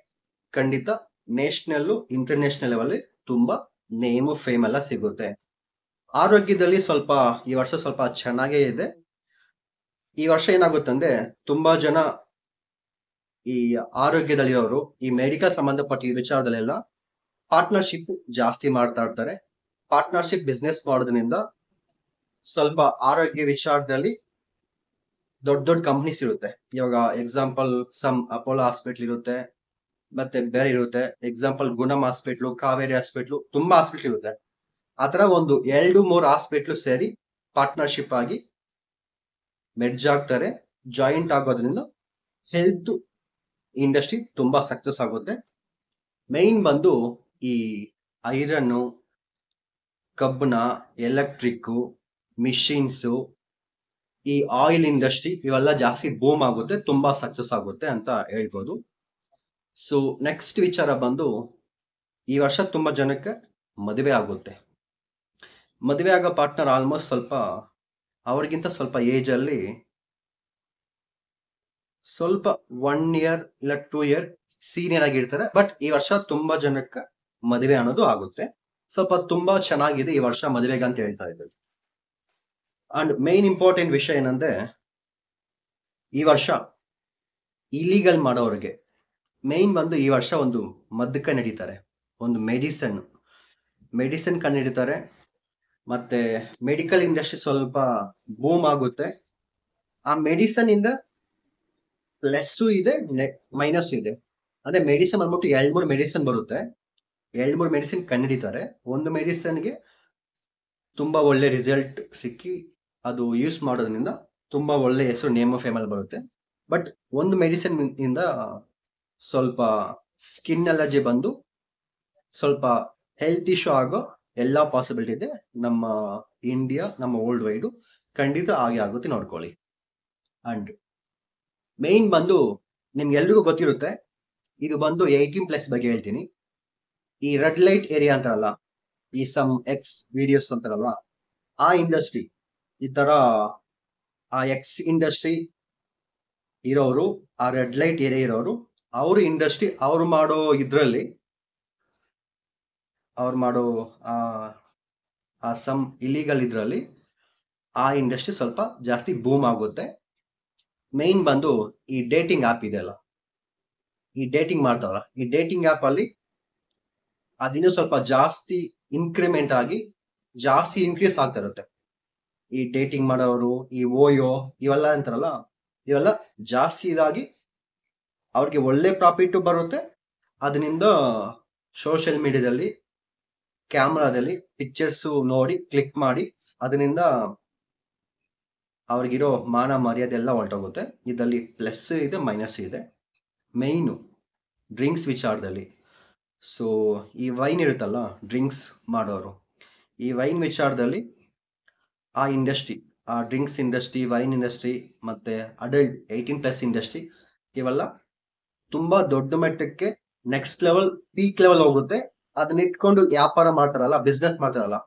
ಖಂಡಿತ ನ್ಯಾಷನಲ್, ಇಂಟರ್ನ್ಯಾಷನಲ್ ಲೆವೆಲ್ ತುಂಬಾ ನೇಮು, ಫೇಮ್ ಎಲ್ಲ ಸಿಗುತ್ತೆ. ಆರೋಗ್ಯದಲ್ಲಿ ಈ ವರ್ಷ ಸ್ವಲ್ಪ ಚೆನ್ನಾಗೇ ಇದೆ. ಈ ವರ್ಷ ಏನಾಗುತ್ತಂದ್ರೆ, ತುಂಬಾ ಜನ ಈ ಆರೋಗ್ಯದಲ್ಲಿರೋರು ಈ ಮೆಡಿಕಲ್ ಸಂಬಂಧಪಟ್ಟ ವಿಚಾರದಲ್ಲೆಲ್ಲ ಪಾರ್ಟ್ನರ್ಶಿಪ್ ಜಾಸ್ತಿ ಮಾಡ್ತಾ ಇರ್ತಾರೆ. ಪಾರ್ಟ್ನರ್ಶಿಪ್ ಬಿಸ್ನೆಸ್ ಮಾಡೋದ್ರಿಂದ ಸ್ವಲ್ಪ ಆರೋಗ್ಯ ವಿಚಾರದಲ್ಲಿ ದೊಡ್ಡ ದೊಡ್ಡ ಕಂಪ್ನೀಸ್ ಇರುತ್ತೆ. ಇವಾಗ ಎಕ್ಸಾಂಪಲ್ ಅಪೋಲೋ ಹಾಸ್ಪಿಟಲ್ ಇರುತ್ತೆ, ಮತ್ತೆ ಬೇರೆ ಇರುತ್ತೆ. ಎಕ್ಸಾಂಪಲ್ ಗುಣಮ್ ಹಾಸ್ಪಿಟ್ಲು, ಕಾವೇರಿ ಹಾಸ್ಪಿಟ್ಲು, ತುಂಬಾ ಹಾಸ್ಪಿಟ್ಲ್ ಇರುತ್ತೆ. ಆತರ ಒಂದು 2-3 ಹಾಸ್ಪಿಟ್ಲು ಸೇರಿ ಪಾರ್ಟ್ನರ್ಶಿಪ್ ಆಗಿ ಮೆರ್ಜ್ ಆಗ್ತಾರೆ. ಜಾಯಿಂಟ್ ಆಗೋದ್ರಿಂದ ಹೆಲ್ತ್ ಇಂಡಸ್ಟ್ರಿ ತುಂಬಾ ಸಕ್ಸಸ್ ಆಗುತ್ತೆ. ಮೈನ್ ಬಂದು ಈ ಐರನ್ನು, ಕಬ್ಬಣ, ಎಲೆಕ್ಟ್ರಿಕ್, ಮಿಷಿನ್ಸು, ಈ ಆಯಿಲ್ ಇಂಡಸ್ಟ್ರಿ ಇವೆಲ್ಲ ಜಾಸ್ತಿ ಬೂಮ್ ಆಗುತ್ತೆ, ತುಂಬಾ ಸಕ್ಸಸ್ ಆಗುತ್ತೆ ಅಂತ ಹೇಳ್ಬೋದು. ಸೊ ನೆಕ್ಸ್ಟ್ ವಿಚಾರ ಬಂದು, ಈ ವರ್ಷ ತುಂಬಾ ಜನಕ್ಕೆ ಮದುವೆ ಆಗುತ್ತೆ. ಮದುವೆ ಆಗೋ ಪಾರ್ಟ್ನರ್ ಆಲ್ಮೋಸ್ಟ್ ಅವ್ರಿಗಿಂತ ಸ್ವಲ್ಪ ಏಜ್ ಅಲ್ಲಿ ಸ್ವಲ್ಪ 1 ಇಯರ್ ಇಲ್ಲ 2 ಇಯರ್ ಸೀನಿಯರ್ ಆಗಿರ್ತಾರೆ. ಬಟ್ ಈ ವರ್ಷ ತುಂಬಾ ಜನಕ್ಕೆ ಮದುವೆ ಅನ್ನೋದು ಆಗುತ್ತೆ. ತುಂಬಾ ಚೆನ್ನಾಗಿದೆ ಈ ವರ್ಷ ಮದುವೆಗೆ ಅಂತ ಹೇಳ್ತಾ ಇದ್ದಾರೆ. ಅಂಡ್ ಮೇನ್ ಇಂಪಾರ್ಟೆಂಟ್ ವಿಷಯ ಏನಂದ್ರೆ, ಈ ವರ್ಷ ಇಲಿಗಲ್ ಮಾಡೋರಿಗೆ ಮೇನ್ ಬಂದು ಈ ವರ್ಷ ಒಂದು ಮದ್ದು ಕಂಡಿಡಿತಾರೆ, ಒಂದು ಮೆಡಿಸಿನ್ ಕಂಡಿಡಿತಾರೆ. ಮತ್ತೆ ಮೆಡಿಕಲ್ ಇಂಡಸ್ಟ್ರಿ ಸ್ವಲ್ಪ ಬೂಮ್ ಆಗುತ್ತೆ. ಆ ಮೆಡಿಸನ್ ಇಂದ ಪ್ಲಸ್ಸು ಇದೆ, ಮೈನಸ್ ಇದೆ. ಅಂದ್ರೆ ಮೆಡಿಸಿನ್ ಬಂದ್ಬಿಟ್ಟು 2-3 ಮೆಡಿಸಿನ್ ಬರುತ್ತೆ. 2-3 ಮೆಡಿಸಿನ್ ಕಂಡಿಡಿತಾರೆ. ಒಂದು ಮೆಡಿಸನ್ಗೆ ತುಂಬಾ ಒಳ್ಳೆ ರಿಸಲ್ಟ್ ಸಿಕ್ಕಿ ಅದು ಯೂಸ್ ಮಾಡೋದ್ರಿಂದ ತುಂಬಾ ಒಳ್ಳೆ ಹೆಸರು, ನೇಮ್ ಆಫ್ ಫೇಮಲ್ ಬರುತ್ತೆ. ಬಟ್ ಒಂದು ಮೆಡಿಸಿನ್ ಇಂದ ಸ್ವಲ್ಪ ಸ್ಕಿನ್ ಅಲರ್ಜಿ ಬಂದು ಸ್ವಲ್ಪ ಹೆಲ್ತ್ ಇಶ್ಯೂ ಆಗೋ ಎಲ್ಲಾ ಪಾಸಿಬಿಲಿಟಿ ಇದೆ. ನಮ್ಮ ಇಂಡಿಯಾ, ನಮ್ಮ ವರ್ಲ್ಡ್ ವೈಡ್ ಖಂಡಿತ ಆಗುತ್ತೆ, ನೋಡ್ಕೊಳ್ಳಿ. ಅಂಡ್ ಮೇನ್ ಬಂದು ನಿಮ್ಗೆಲ್ರಿಗೂ ಗೊತ್ತಿರುತ್ತೆ, ಇದು ಬಂದು 18+ ಬಗ್ಗೆ ಹೇಳ್ತೀನಿ. ಈ ರೆಡ್ ಲೈಟ್ ಏರಿಯಾ ಅಂತಾರಲ್ಲ, ಈ ಸಮ್ ಎಕ್ಸ್ ವಿಡಿಯೋಸ್ ಅಂತಾರಲ್ವಾ, ಆ ಇಂಡಸ್ಟ್ರಿ, ಈ ತರ ಆ ಎಕ್ಸ್ ಇಂಡಸ್ಟ್ರಿ ಇರೋರು, ಆ ರೆಡ್ ಲೈಟ್ ಏರಿಯಾ ಇರೋರು, ಅವ್ರ ಇಂಡಸ್ಟ್ರಿ ಅವ್ರು ಮಾಡೋ ಆ ಸಮ್ ಇಲಿಗಲ್ ಇದ್ರಲ್ಲಿ ಆ ಇಂಡಸ್ಟ್ರಿ ಸ್ವಲ್ಪ ಜಾಸ್ತಿ ಬೂಮ್ ಆಗುತ್ತೆ. ಮೇನ್ ಬಂದು ಈ ಡೇಟಿಂಗ್ ಆ್ಯಪ್ ಇದೆಯಲ್ಲ, ಈ ಡೇಟಿಂಗ್ ಮಾಡ್ತಾರಲ್ಲ, ಈ ಡೇಟಿಂಗ್ ಆ್ಯಪ್ ಅಲ್ಲಿ ಅದಿನ್ನೂ ಸ್ವಲ್ಪ ಜಾಸ್ತಿ ಇನ್ಕ್ರಿಮೆಂಟ್ ಆಗಿ ಜಾಸ್ತಿ ಇನ್ಕ್ರೀಸ್ ಆಗ್ತಾ ಇರುತ್ತೆ. ಈ ಡೇಟಿಂಗ್ ಮಾಡೋರು, ಈ ಓಯೋ ಇವೆಲ್ಲ ಅಂತಾರಲ್ಲ, ಇವೆಲ್ಲ ಜಾಸ್ತಿ ಇದಾಗಿ ಅವ್ರಿಗೆ ಒಳ್ಳೆ ಪ್ರಾಫಿಟ್ ಬರುತ್ತೆ. ಅದರಿಂದ ಸೋಷಿಯಲ್ ಮೀಡಿಯಾದಲ್ಲಿ ಕ್ಯಾಮ್ರಾದಲ್ಲಿ ಪಿಕ್ಚರ್ಸ್ ನೋಡಿ ಕ್ಲಿಕ್ ಮಾಡಿ ಅದರಿಂದ ಅವ್ರಿಗಿರೋ ಮಾನ ಮರ್ಯಾದೆ ಎಲ್ಲ ಹೊರಟೋಗುತ್ತೆ. ಇದರಲ್ಲಿ ಪ್ಲಸ್ ಇದೆ, ಮೈನಸ್ ಇದೆ. ಮೇಯ್ನು ಡ್ರಿಂಕ್ಸ್ ವಿಚಾರದಲ್ಲಿ, ಸೊ ಈ ವೈನ್ ಇರುತ್ತಲ್ಲ, ಡ್ರಿಂಕ್ಸ್ ಮಾಡೋರು, ಈ ವೈನ್ ವಿಚಾರದಲ್ಲಿ ಆ ಇಂಡಸ್ಟ್ರಿ, ಆ ಡ್ರಿಂಕ್ಸ್ ಇಂಡಸ್ಟ್ರಿ, ವೈನ್ ಇಂಡಸ್ಟ್ರಿ ಮತ್ತೆ ಅಡಲ್ಟ್ 18+ ಇಂಡಸ್ಟ್ರಿ, ಇವೆಲ್ಲ ತುಂಬಾ ದೊಡ್ಡ ಮಟ್ಟಕ್ಕೆ ನೆಕ್ಸ್ಟ್ ಲೆವೆಲ್, ಪೀಕ್ ಲೆವೆಲ್ ಹೋಗುತ್ತೆ. ಅದನ್ನ ಇಟ್ಕೊಂಡು ವ್ಯಾಪಾರ ಮಾಡ್ತಾರಲ್ಲ, ಬಿಸ್ನೆಸ್ ಮಾಡ್ತಾರಲ್ಲ,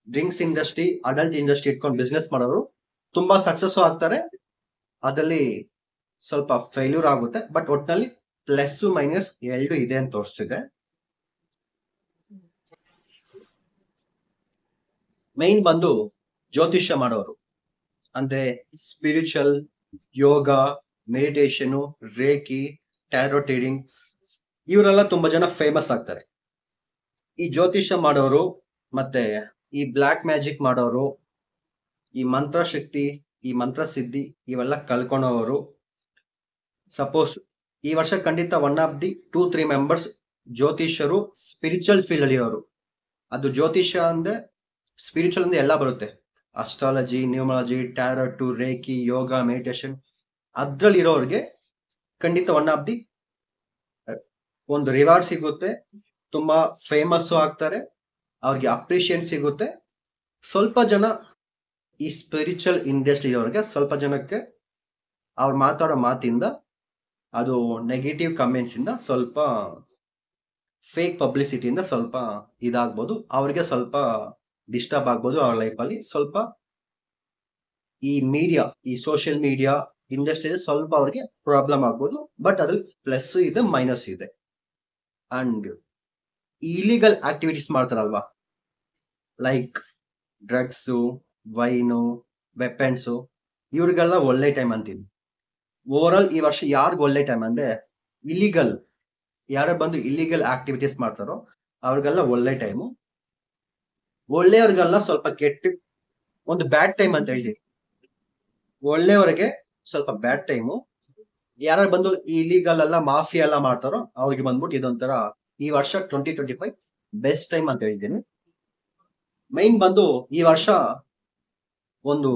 ಡ್ರಿಂಕ್ಸ್ ಇಂಡಸ್ಟ್ರಿ, ಅಡಲ್ಟ್ ಇಂಡಸ್ಟ್ರಿ ಇಟ್ಕೊಂಡು ಬಿಸ್ನೆಸ್ ಮಾಡೋರು ತುಂಬಾ ಸಕ್ಸಸ್ ಆಗ್ತಾರೆ. ಅದರಲ್ಲಿ ಸ್ವಲ್ಪ ಫೇಲ್ಯೂರ್ ಆಗುತ್ತೆ, ಬಟ್ ಒಟ್ಟಿನಲ್ಲಿ ಪ್ಲಸ್ ಮೈನಸ್ ಎರಡು ಇದೆ ಅಂತ ತೋರಿಸ್ತಿದೆ. ಮೈನ್ ಬಂದು ಜ್ಯೋತಿಷ್ಯ ಮಾಡೋರು, ಅಂದ್ರೆ ಸ್ಪಿರಿಚುವಲ್, ಯೋಗ, ಮೆಡಿಟೇಷನ್, ರೇಕಿ, ಟ್ಯಾರೋ ರೀಡಿಂಗ್, ಇವರೆಲ್ಲ ತುಂಬಾ ಜನ ಫೇಮಸ್ ಆಗ್ತಾರೆ. ಈ ಜ್ಯೋತಿಷ್ಯ ಮಾಡೋರು ಮತ್ತೆ ಈ ಬ್ಲ್ಯಾಕ್ ಮ್ಯಾಜಿಕ್ ಮಾಡೋರು, ಈ ಮಂತ್ರಶಕ್ತಿ, ಈ ಮಂತ್ರ ಸಿದ್ಧಿ ಇವೆಲ್ಲ ಕಳ್ಕೊಂಡವರು, ಸಪೋಸ್ ಈ ವರ್ಷ ಖಂಡಿತ 1 ಆಫ್ ದಿ 2-3 ಮೆಂಬರ್ಸ್ ಜ್ಯೋತಿಷ್ಯರು ಸ್ಪಿರಿಚುವಲ್ ಫೀಲ್ಡ್ ಅಲ್ಲಿ ಇರೋರು. ಅದು ಜ್ಯೋತಿಷ್ಯ ಅಂದ್ರೆ ಸ್ಪಿರಿಚುವಲ್ ಅಂದ್ರೆ ಎಲ್ಲ ಬರುತ್ತೆ, astrology, numerology, tarot, reiki, yoga, meditation, ಅದ್ರಲ್ಲಿ ಇರೋರಿಗೆ ಖಂಡಿತ 1 ಆಫ್ ದಿ ಒಂದು ರಿವಾರ್ಡ್ ಸಿಗುತ್ತೆ, ತುಂಬಾ ಫೇಮಸ್ ಆಗ್ತಾರೆ, ಅವ್ರಿಗೆ ಅಪ್ರಿಷಿಯೇಟ್ ಸಿಗುತ್ತೆ. ಸ್ವಲ್ಪ ಜನ ಈ ಸ್ಪಿರಿಚುವಲ್ ಇಂಡಸ್ಟ್ರಿ ಇರೋರಿಗೆ, ಸ್ವಲ್ಪ ಜನಕ್ಕೆ ಅವ್ರು ಮಾತಾಡೋ ಮಾತಿಂದ, ಅದು ನೆಗೆಟಿವ್ ಕಮೆಂಟ್ಸ್ ಇಂದ, ಸ್ವಲ್ಪ ಫೇಕ್ ಪಬ್ಲಿಸಿಟಿಯಿಂದ ಸ್ವಲ್ಪ ಇದಾಗ್ಬೋದು, ಅವ್ರಿಗೆ ಸ್ವಲ್ಪ ಡಿಸ್ಟರ್ಬ್ ಆಗ್ಬೋದು ಅವ್ರ ಲೈಫಲ್ಲಿ. ಸ್ವಲ್ಪ ಈ ಮೀಡಿಯಾ, ಈ ಸೋಷಿಯಲ್ ಮೀಡಿಯಾ ಇಂಡಸ್ಟ್ರಿ ಸ್ವಲ್ಪ ಅವ್ರಿಗೆ ಪ್ರಾಬ್ಲಮ್ ಆಗ್ಬೋದು, ಬಟ್ ಅದ್ರಲ್ಲಿ ಪ್ಲಸ್ ಇದೆ, ಮೈನಸ್ ಇದೆ. ಅಂಡ್ ಇಲಿಗಲ್ ಆಕ್ಟಿವಿಟೀಸ್ ಮಾಡ್ತಾರಲ್ವಾ, ಲೈಕ್ ಡ್ರಗ್ಸು, ವೈನು, ವೆಪನ್ಸು, ಇವ್ರಿಗೆಲ್ಲ ಒಳ್ಳೆ ಟೈಮ್ ಅಂತೀನಿ. ಓವರ್ ಆಲ್ ಈ ವರ್ಷ ಯಾರಿಗ ಒಳ್ಳೆ ಟೈಮ್ ಅಂದ್ರೆ, ಇಲಿಗಲ್ ಯಾರು ಬಂದು ಇಲಿಗಲ್ ಆಕ್ಟಿವಿಟೀಸ್ ಮಾಡ್ತಾರೋ ಅವ್ರಿಗೆಲ್ಲ ಒಳ್ಳೆ ಟೈಮು. ಒಳ್ಳೆಯವ್ರಿಗೆಲ್ಲ ಸ್ವಲ್ಪ ಕೆಟ್ಟ, ಒಂದು ಬ್ಯಾಡ್ ಟೈಮ್ ಅಂತ ಹೇಳ್ತೀವಿ. ಒಳ್ಳೆಯವರಿಗೆ ಸ್ವಲ್ಪ ಬ್ಯಾಡ್ ಟೈಮು. ಯಾರು ಬಂದು ಇಲಿಗಲ್ ಎಲ್ಲ ಮಾಫಿಯಾ ಎಲ್ಲ ಮಾಡ್ತಾರೋ ಅವ್ರಿಗೆ ಬಂದ್ಬಿಟ್ಟು ಇದೊಂಥರ ಈ ವರ್ಷ 2025 ಬೆಸ್ಟ್ ಟೈಮ್ ಅಂತ ಹೇಳ್ತೀನಿ. ಮೈನ್ ಬಂದು ಈ ವರ್ಷ ಒಂದು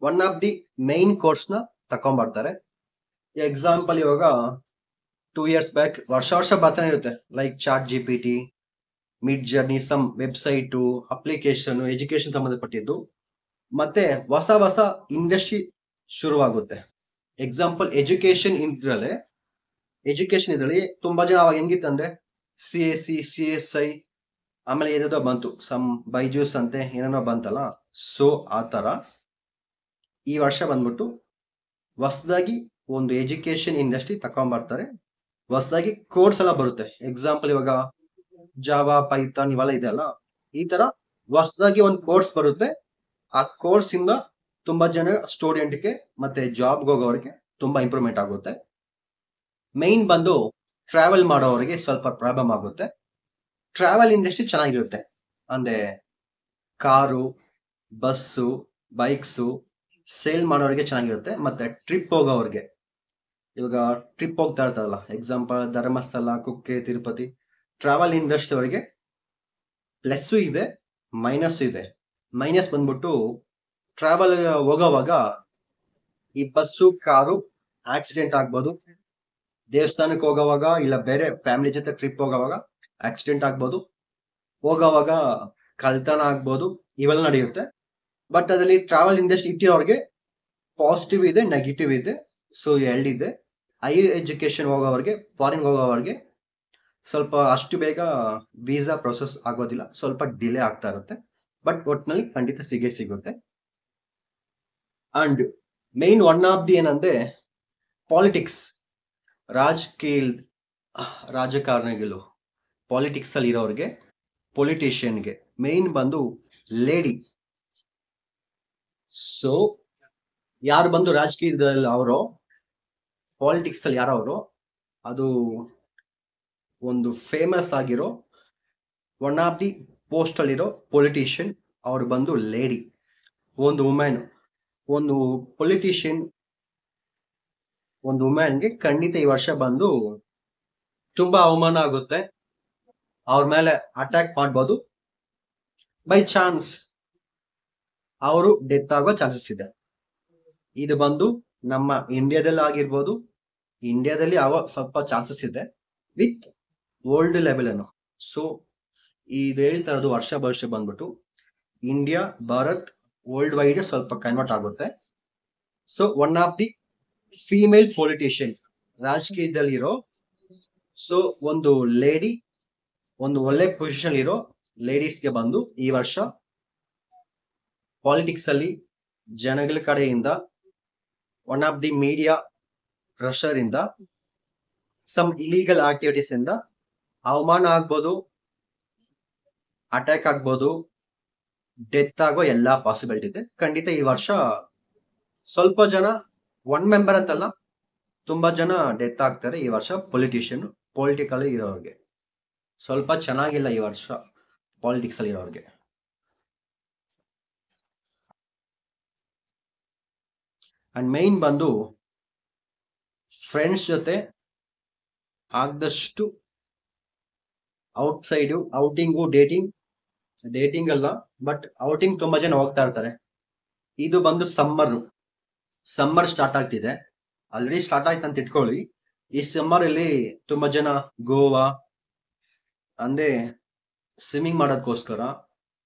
1 ಆಫ್ ದಿ ಮೈನ್ ಕೋರ್ಸ್ ನ ತಕೊಂಡ್ಬರ್ತಾರೆ. ಎಕ್ಸಾಂಪಲ್ ಇವಾಗ 2 years ಬ್ಯಾಕ್ ವರ್ಷ ಬರ್ತಾನೆ ಇರುತ್ತೆ, like chat GPT, Midjourney, some website, application, education ಸಂಬಂಧಪಟ್ಟಿದ್ದು, ಮತ್ತೆ ಹೊಸ ಇಂಡಸ್ಟ್ರಿ ಶುರುವಾಗುತ್ತೆ. ಎಕ್ಸಾಂಪಲ್ ಎಜುಕೇಶನ್ ಇದರಲ್ಲಿ ತುಂಬಾ ಜನ ಅವಾಗ ಹೆಂಗಿತ್ತಂದ್ರೆ CSC, CSI, ಆಮೇಲೆ ಏನೇನೋ ಬಂತು, ಸಮ್ ಬೈಜೂಸ್ ಅಂತೆ ಏನೇನೋ ಬಂತಲ್ಲ. ಸೊ ಆ ತರ ಈ ವರ್ಷ ಬಂದ್ಬಿಟ್ಟು ಹೊಸದಾಗಿ ಒಂದು ಎಜುಕೇಶನ್ ಇಂಡಸ್ಟ್ರಿ ತಕೊಂಡ್ಬರ್ತಾರೆ. ಹೊಸದಾಗಿ ಕೋರ್ಸ್ ಎಲ್ಲ ಬರುತ್ತೆ. ಎಕ್ಸಾಂಪಲ್ ಇವಾಗ ಜಾವಾ, ಪೈಥಾನ್ ಇವೆಲ್ಲ ಇದೆ ಅಲ್ಲ, ಈ ತರ ಹೊಸದಾಗಿ ಒಂದು ಕೋರ್ಸ್ ಬರುತ್ತೆ. ಆ ಕೋರ್ಸ್ ಇಂದ ತುಂಬಾ ಜನ ಸ್ಟೂಡೆಂಟ್ಗೆ ಮತ್ತೆ ಜಾಬ್ಗೆ ಹೋಗೋರಿಗೆ ತುಂಬಾ ಇಂಪ್ರೂವ್ಮೆಂಟ್ ಆಗುತ್ತೆ. ಮೈನ್ ಬಂದು ಟ್ರಾವೆಲ್ ಮಾಡೋರಿಗೆ ಸ್ವಲ್ಪ ಪ್ರಾಬ್ಲಮ್ ಆಗುತ್ತೆ. ಟ್ರಾವೆಲ್ ಇಂಡಸ್ಟ್ರಿ ಚೆನ್ನಾಗಿರುತ್ತೆ, ಅಂದ್ರೆ ಕಾರು, ಬಸ್ಸು, ಬೈಕ್ಸು ಸೇಲ್ ಮಾಡೋರಿಗೆ ಚೆನ್ನಾಗಿರುತ್ತೆ. ಮತ್ತೆ ಟ್ರಿಪ್ ಹೋಗೋರಿಗೆ, ಇವಾಗ ಟ್ರಿಪ್ ಹೋಗ್ತಾ ಇರ್ತಾರಲ್ಲ, example Dharmasthala, Kukke, Tirupati, travel industry ಅವರಿಗೆ ಪ್ಲಸ್ಸು ಇದೆ, ಮೈನಸ್ ಇದೆ. ಮೈನಸ್ ಬಂದ್ಬಿಟ್ಟು ಟ್ರಾವೆಲ್ ಹೋಗೋವಾಗ ಈ ಬಸ್ಸು, ಕಾರು ಆಕ್ಸಿಡೆಂಟ್ ಆಗ್ಬೋದು, ದೇವಸ್ಥಾನಕ್ಕೆ ಹೋಗೋವಾಗ ಇಲ್ಲ ಬೇರೆ ಫ್ಯಾಮಿಲಿ ಜೊತೆ ಟ್ರಿಪ್ ಹೋಗೋವಾಗ ಆಕ್ಸಿಡೆಂಟ್ ಆಗ್ಬೋದು, ಹೋಗೋವಾಗ ಕಳ್ತನ ಆಗ್ಬೋದು, ಇವೆಲ್ಲ ನಡೆಯುತ್ತೆ. ಬಟ್ ಅದರಲ್ಲಿ ಟ್ರಾವೆಲ್ ಇಂಡಸ್ಟ್ರಿ ಇಟ್ಟಿರೋರಿಗೆ ಪಾಸಿಟಿವ್ ಇದೆ, ನೆಗೆಟಿವ್ ಇದೆ. ಸೊ ಎರಡಿದೆ. ಹೈಯರ್ ಎಜುಕೇಶನ್ ಹೋಗೋವ್ರಿಗೆ, ಫಾರಿನ್ ಹೋಗೋವ್ರಿಗೆ ಸ್ವಲ್ಪ ಅಷ್ಟು ಬೇಗ ವೀಸಾ ಪ್ರೊಸೆಸ್ ಆಗೋದಿಲ್ಲ, ಸ್ವಲ್ಪ ಡಿಲೇ ಆಗ್ತಾ ಇರುತ್ತೆ. ಬಟ್ ಒಟ್ಟಿನಲ್ಲಿ ಖಂಡಿತ ಸಿಗುತ್ತೆ. ಅಂಡ್ ಮೇನ್ 1 ಆಫ್ ದಿ ಏನಂದ್ರೆ ಪಾಲಿಟಿಕ್ಸ್, ರಾಜಕಾರಣಿಗಳು, ಪಾಲಿಟಿಕ್ಸ್ ಅಲ್ಲಿ ಇರೋರಿಗೆ, ಪೊಲಿಟಿಷಿಯನ್ಗೆ ಮೇನ್ ಬಂದು ಲೇಡಿ. ಸೊ ಯಾರು ಬಂದು ರಾಜಕೀಯದಲ್ಲಿ ಅವರೋ, ಪಾಲಿಟಿಕ್ಸ್ ಅಲ್ಲಿ ಯಾರವರು, ಅದು ಒಂದು ಫೇಮಸ್ ಆಗಿರೋ 1 ಆಫ್ ದಿ ಪೋಸ್ಟ್ ಅಲ್ಲಿರೋ ಪೊಲಿಟಿಷಿಯನ್, ಅವ್ರು ಬಂದು ಲೇಡಿ, ಒಂದು ವುಮೆನ್. ಒಂದು ಪೊಲಿಟಿಷಿಯನ್, ಒಂದು ವುಮೆನ್ಗೆ ಖಂಡಿತ ಈ ವರ್ಷ ಬಂದು ತುಂಬಾ ಅವಮಾನ ಆಗುತ್ತೆ. ಅವ್ರ ಮೇಲೆ ಅಟ್ಯಾಕ್ ಮಾಡ್ಬೋದು. ಬೈ ಚಾನ್ಸ್ ಅವರು ಡೆತ್ ಆಗೋ ಚಾನ್ಸಸ್ ಇದೆ. ಇದು ಬಂದು ನಮ್ಮ ಇಂಡಿಯಾದಲ್ಲಿ ಆಗಿರ್ಬೋದು, ಇಂಡಿಯಾದಲ್ಲಿ ಆಗೋ ಸ್ವಲ್ಪ ಚಾನ್ಸಸ್ ಇದೆ ವಿತ್ ವರ್ಲ್ಡ್ ಲೆವೆಲ್ ಅನ್ನು. ಸೊ ಇದು ಹೇಳ್ತಾ ಇರೋದು ವರ್ಷ ಭವಿಷ್ಯ ಬಂದ್ಬಿಟ್ಟು ಇಂಡಿಯಾ, ಭಾರತ್, ವರ್ಲ್ಡ್ ವೈಡ್ ಸ್ವಲ್ಪ ಕನ್ವರ್ಟ್ ಆಗುತ್ತೆ. So one of the female politician ರಾಜಕೀಯದಲ್ಲಿರೋ, ಸೊ ಒಂದು ಲೇಡಿ, ಒಂದು ಒಳ್ಳೆ ಪೊಸಿಷನ್ ಇರೋ ಲೇಡೀಸ್ಗೆ ಬಂದು ಈ ವರ್ಷ ಪಾಲಿಟಿಕ್ಸ್ ಅಲ್ಲಿ ಜನಗಳ ಕಡೆಯಿಂದ, one of the media pressure ಇಂದ, ಸಮ್ ಇಲೀಗಲ್ ಆಕ್ಟಿವಿಟೀಸ್ ಇಂದ ಅವಮಾನ ಆಗ್ಬೋದು, ಅಟ್ಯಾಕ್ ಆಗ್ಬೋದು, ಡೆತ್ ಆಗೋ ಎಲ್ಲಾ ಪಾಸಿಬಿಲಿಟಿ ಇದೆ. ಖಂಡಿತ ಈ ವರ್ಷ ಸ್ವಲ್ಪ ಜನ, ಒನ್ ಮೆಂಬರ್ ಅಂತಲ್ಲ, ತುಂಬಾ ಜನ ಡೆತ್ ಆಗ್ತಾರೆ ಈ ವರ್ಷ. ಪೊಲಿಟಿಕಲ್ ಇರೋರಿಗೆ ಸ್ವಲ್ಪ ಚೆನ್ನಾಗಿಲ್ಲ ಈ ವರ್ಷ ಪಾಲಿಟಿಕ್ಸ್ ಅಲ್ಲಿ ಇರೋರಿಗೆ. ಅಂಡ್ ಮೈನ್ ಬಂದು ಫ್ರೆಂಡ್ಸ್ ಜೊತೆ ಆದಷ್ಟು ಔಟ್ಸೈಡು, ಔಟಿಂಗು, ಡೇಟಿಂಗ್ ಅಲ್ಲ ಬಟ್ ಔಟಿಂಗ್ ತುಂಬಾ ಜನ ಹೋಗ್ತಾ ಇರ್ತಾರೆ. ಇದು ಬಂದು ಸಮ್ಮರ್ ಸ್ಟಾರ್ಟ್ ಆಗ್ತಿದೆ, ಆಲ್ರೆಡಿ ಸ್ಟಾರ್ಟ್ ಆಯ್ತು ಅಂತ ಇಟ್ಕೊಳ್ಳಿ. ಈ ಸಮ್ಮರ್ ಅಲ್ಲಿ ತುಂಬಾ ಜನ ಗೋವಾ ಅಂದ್ರೆ ಸ್ವಿಮ್ಮಿಂಗ್ ಮಾಡೋದಕ್ಕೋಸ್ಕರ,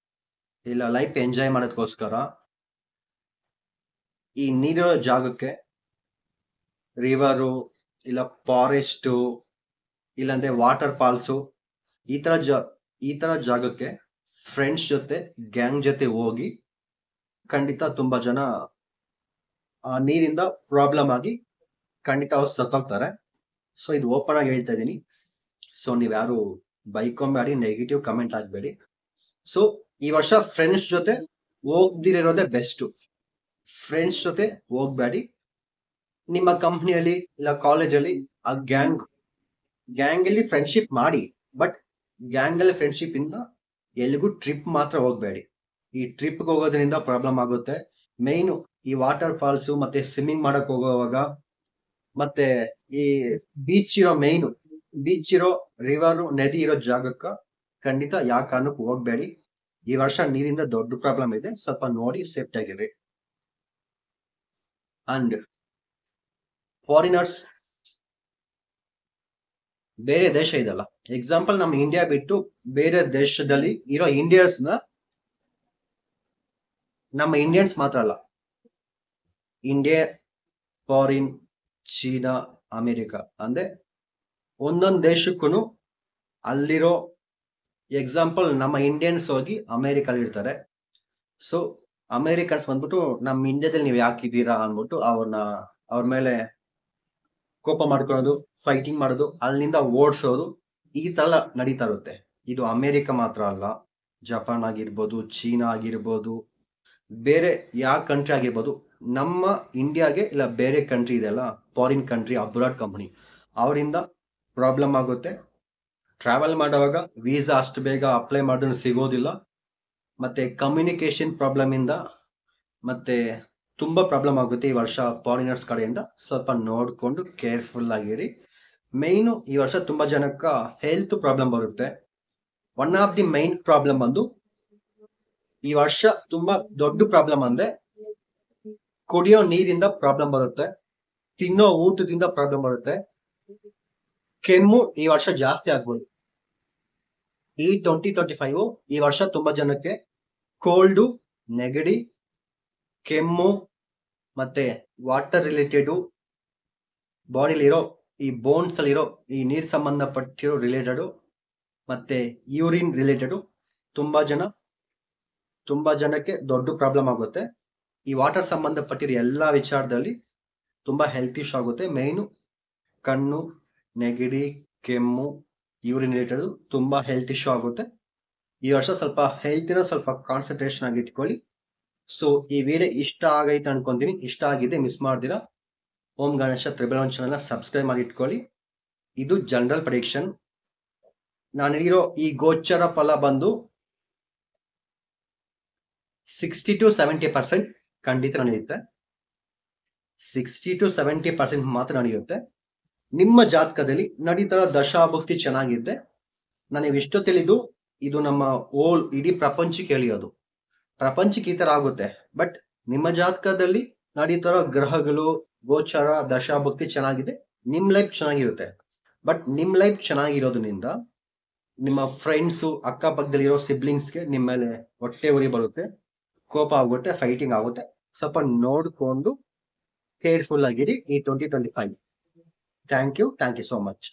ಇಲ್ಲ ಲೈಫ್ ಎಂಜಾಯ್ ಮಾಡೋದಕ್ಕೋಸ್ಕರ ಈ ನೀರಿರೋ ಜಾಗಕ್ಕೆ, ರಿವರು ಇಲ್ಲ ಫಾರೆಸ್ಟು ಇಲ್ಲಾಂದ್ರೆ ವಾಟರ್ ಫಾಲ್ಸು, ಈ ತರ ಜಾಗಕ್ಕೆ ಫ್ರೆಂಡ್ಸ್ ಜೊತೆ, ಗ್ಯಾಂಗ್ ಜೊತೆ ಹೋಗಿ ಖಂಡಿತ ತುಂಬಾ ಜನ ಆ ನೀರಿಂದ ಪ್ರಾಬ್ಲಮ್ ಆಗಿ ಖಂಡಿತ ಅವ್ರು ಸತ್ತೋಗ್ತಾರೆ. ಸೊ ಇದು ಓಪನ್ ಆಗಿ ಹೇಳ್ತಾ ಇದ್ದೀನಿ. ಸೊ ನೀವ್ ಯಾರು ಬೈಕೊಂಬೇಡಿ, ನೆಗೆಟಿವ್ ಕಮೆಂಟ್ ಆಗ್ಬೇಡಿ. ಸೊ ಈ ವರ್ಷ ಫ್ರೆಂಡ್ಸ್ ಜೊತೆ ಹೋಗ್ದಿರೋದೇ ಬೆಸ್ಟ್. ಫ್ರೆಂಡ್ಸ್ ಜೊತೆ ಹೋಗ್ಬೇಡಿ. ನಿಮ್ಮ ಕಂಪ್ನಿಯಲ್ಲಿ ಇಲ್ಲ ಕಾಲೇಜಲ್ಲಿ ಆ ಗ್ಯಾಂಗ್ ಅಲ್ಲಿ ಫ್ರೆಂಡ್ಶಿಪ್ ಮಾಡಿ, ಬಟ್ ಗ್ಯಾಂಗ್ ಅಲ್ಲಿ ಫ್ರೆಂಡ್ಶಿಪ್ ಇಂದ ಎಲ್ಲಿಗೂ ಟ್ರಿಪ್ ಮಾತ್ರ ಹೋಗ್ಬೇಡಿ. ಈ ಟ್ರಿಪ್ ಹೋಗೋದ್ರಿಂದ ಪ್ರಾಬ್ಲಮ್ ಆಗುತ್ತೆ. ಮೈನ್ ಈ ವಾಟರ್ ಫಾಲ್ಸ್ ಮತ್ತೆ ಸ್ವಿಮ್ಮಿಂಗ್ ಮಾಡಕ್ ಹೋಗುವಾಗ, ಮತ್ತೆ ಈ ಬೀಚ್ ಇರೋ ರಿವರ್, ನದಿ ಇರೋ ಜಾಗಕ್ಕ ಖಂಡಿತ ಯಾವ ಕಾರಣಕ್ಕೂ ಹೋಗ್ಬೇಡಿ. ಈ ವರ್ಷ ನೀರಿಂದ ದೊಡ್ಡ ಪ್ರಾಬ್ಲಮ್ ಇದೆ, ಸ್ವಲ್ಪ ನೋಡಿ ಸೇಫ್ಟಿ ಆಗಿರಿ. ಅಂಡ್ ಫಾರಿನರ್ಸ್, ಬೇರೆ ದೇಶ ಇದಲ್ಲ, ಎಕ್ಸಾಂಪಲ್ ನಮ್ಮ ಇಂಡಿಯಾ ಬಿಟ್ಟು ಬೇರೆ ದೇಶದಲ್ಲಿ ಇರೋ ನಮ್ಮ ಇಂಡಿಯನ್ಸ್ ಮಾತ್ರ ಅಲ್ಲ, ಇಂಡಿಯಾ, ಫಾರಿನ್, ಚೀನಾ, ಅಮೆರಿಕ ಅಂದ್ರೆ ಒಂದೊಂದು ದೇಶಕ್ಕೂ ಅಲ್ಲಿರೋ, ಎಕ್ಸಾಂಪಲ್ ನಮ್ಮ ಇಂಡಿಯನ್ಸ್ ಹೋಗಿ ಅಮೆರಿಕಲ್ಲಿ ಇರ್ತಾರೆ. ಸೊ ಅಮೆರಿಕನ್ಸ್ ಬಂದ್ಬಿಟ್ಟು ನಮ್ಮ ಇಂಡಿಯಾದಲ್ಲಿ ನೀವು ಯಾಕಿದ್ದೀರಾ ಅಂದ್ಬಿಟ್ಟು ಅವ್ರ ಮೇಲೆ ಕೋಪ ಮಾಡ್ಕೊಳ್ಳೋದು, ಫೈಟಿಂಗ್ ಮಾಡೋದು, ಅಲ್ಲಿಂದ ಓಡಿಸೋದು, ಈ ತರ ನಡೀತಾ ಇರುತ್ತೆ. ಇದು ಅಮೆರಿಕ ಮಾತ್ರ ಅಲ್ಲ, ಜಪಾನ್ ಆಗಿರ್ಬೋದು, ಚೀನಾ ಆಗಿರ್ಬೋದು, ಬೇರೆ ಯಾವ ಕಂಟ್ರಿ ಆಗಿರ್ಬೋದು, ನಮ್ಮ ಇಂಡಿಯಾಗೆ ಇಲ್ಲ ಬೇರೆ ಕಂಟ್ರಿ ಇದೆಲ್ಲ, ಫಾರಿನ್ ಕಂಟ್ರಿ, ಅಬ್ರಾಡ್ ಕಂಪನಿ, ಅವರಿಂದ ಪ್ರಾಬ್ಲಮ್ ಆಗುತ್ತೆ. ಟ್ರಾವೆಲ್ ಮಾಡುವಾಗ ವೀಸಾ ಅಷ್ಟು ಬೇಗ ಅಪ್ಲೈ ಮಾಡಿದ್ರೆ ಸಿಗೋದಿಲ್ಲ. ಮತ್ತೆ ಕಮ್ಯುನಿಕೇಶನ್ ಪ್ರಾಬ್ಲಮ್ ಇಂದ ಮತ್ತೆ ತುಂಬಾ ಪ್ರಾಬ್ಲಮ್ ಆಗುತ್ತೆ ಈ ವರ್ಷ ಫಾರಿನರ್ಸ್ ಕಡೆಯಿಂದ. ಸ್ವಲ್ಪ ನೋಡ್ಕೊಂಡು ಕೇರ್ಫುಲ್ ಆಗಿರಿ. ಮೈನು ಈ ವರ್ಷ ತುಂಬಾ ಜನಕ್ಕ ಹೆಲ್ತ್ ಪ್ರಾಬ್ಲಮ್ ಬರುತ್ತೆ. One of the main problem ಬಂದು ಈ ವರ್ಷ ತುಂಬಾ ದೊಡ್ಡ ಪ್ರಾಬ್ಲಮ್ ಅಂದ್ರೆ ಕುಡಿಯೋ ನೀರಿಂದ ಪ್ರಾಬ್ಲಮ್ ಬರುತ್ತೆ, ತಿನ್ನೋ ಊಟದಿಂದ ಪ್ರಾಬ್ಲಮ್ ಬರುತ್ತೆ, ಕೆಮ್ಮು ಈ ವರ್ಷ ಜಾಸ್ತಿ ಆಗ್ಬೋದು. ಈ 2025 ಈ ವರ್ಷ ತುಂಬಾ ಜನಕ್ಕೆ ಕೋಲ್ಡು, ನೆಗಡಿ, ಕೆಮ್ಮು ಮತ್ತೆ ವಾಟರ್ ರಿಲೇಟೆಡ್, ಬಾಡಿಲಿರೋ ಈ ಬೋನ್ಸ್ ಅಲ್ಲಿರೋ ಈ ನೀರ್ ಸಂಬಂಧಪಟ್ಟಿರೋ ರಿಲೇಟೆಡ್, ಮತ್ತೆ ಯೂರಿನ್ ರಿಲೇಟೆಡ್ ತುಂಬಾ ಜನಕ್ಕೆ ದೊಡ್ಡ ಪ್ರಾಬ್ಲಮ್ ಆಗುತ್ತೆ. ಈ ವಾಟರ್ ಸಂಬಂಧಪಟ್ಟಿರೋ ಎಲ್ಲಾ ವಿಚಾರದಲ್ಲಿ ತುಂಬಾ ಹೆಲ್ತ್ ಇಶ್ಯೂ ಆಗುತ್ತೆ. ಮೈನು ಕಣ್ಣು, ನೆಗಡಿ, ಕೆಮ್ಮು, ಯೂರಿನ್ ರಿಲೇಟೆಡ್ ತುಂಬಾ ಹೆಲ್ತ್ ಇಶ್ಯೂ ಆಗುತ್ತೆ. ಈ ವರ್ಷ ಸ್ವಲ್ಪ ಹೆಲ್ತಿನ ಸ್ವಲ್ಪ ಕಾನ್ಸಂಟ್ರೇಷನ್ ಆಗಿ ಇಟ್ಕೊಳ್ಳಿ. ಸೊ ಈ ವಿಡಿಯೋ ಇಷ್ಟ ಆಗೈತೆ ಅನ್ಕೊಂತೀನಿ. ಇಷ್ಟ ಆಗಿದೆ, ಮಿಸ್ ಮಾಡ್ದಿರಾ ಓಂ ಗಣೇಶ ತ್ರಿಬಲ್ ಚಾನಲ್ನ ಸಬ್ಸ್ಕ್ರೈಬ್ ಮಾಡಿ ಇಟ್ಕೊಳ್ಳಿ. ಇದು ಜನರಲ್ ಪ್ರೆಡಿಕ್ಷನ್. ನಾನು ಹೇಳಿರೋ ಈ ಗೋಚರ ಫಲ ಬಂದು 60 to 70% ಖಂಡಿತ ನಡೆಯುತ್ತೆ. 60 to 70% ಮಾತ್ರ ನಡೆಯುತ್ತೆ. ನಿಮ್ಮ ಜಾತಕದಲ್ಲಿ ನಡೀತರ ದಶಾಭುಕ್ತಿ ಚೆನ್ನಾಗಿದ್ದೆ ನನಗೆ ಇಷ್ಟು ತಿಳಿದು ಇದು ನಮ್ಮ ಇಡೀ ಪ್ರಪಂಚಕ್ಕೆ ಹೇಳಿಯೋದು. ಪ್ರಪಂಚಕ್ಕೆ ಈ ತರ ಆಗುತ್ತೆ. ಬಟ್ ನಿಮ್ಮ ಜಾತಕದಲ್ಲಿ ನಡೀತಾರೋ ಗ್ರಹಗಳು, ಗೋಚಾರ, ದಶಾಭಕ್ತಿ ಚೆನ್ನಾಗಿದೆ, ನಿಮ್ ಲೈಫ್ ಚೆನ್ನಾಗಿರುತ್ತೆ. ಬಟ್ ನಿಮ್ ಲೈಫ್ ಚೆನ್ನಾಗಿರೋದ್ರಿಂದ ನಿಮ್ಮ ಫ್ರೆಂಡ್ಸು, ಅಕ್ಕಪಕ್ಕದಲ್ಲಿರೋ ಸಿಬ್ಲಿಂಗ್ಸ್ಗೆ ನಿಮ್ಮ ಮೇಲೆ ಹೊಟ್ಟೆ ಉರಿ ಬರುತ್ತೆ, ಕೋಪ ಆಗುತ್ತೆ, ಫೈಟಿಂಗ್ ಆಗುತ್ತೆ. ಸ್ವಲ್ಪ ನೋಡ್ಕೊಂಡು ಕೇರ್ಫುಲ್ ಆಗಿರಿ ಈ 2025. Thank you so much.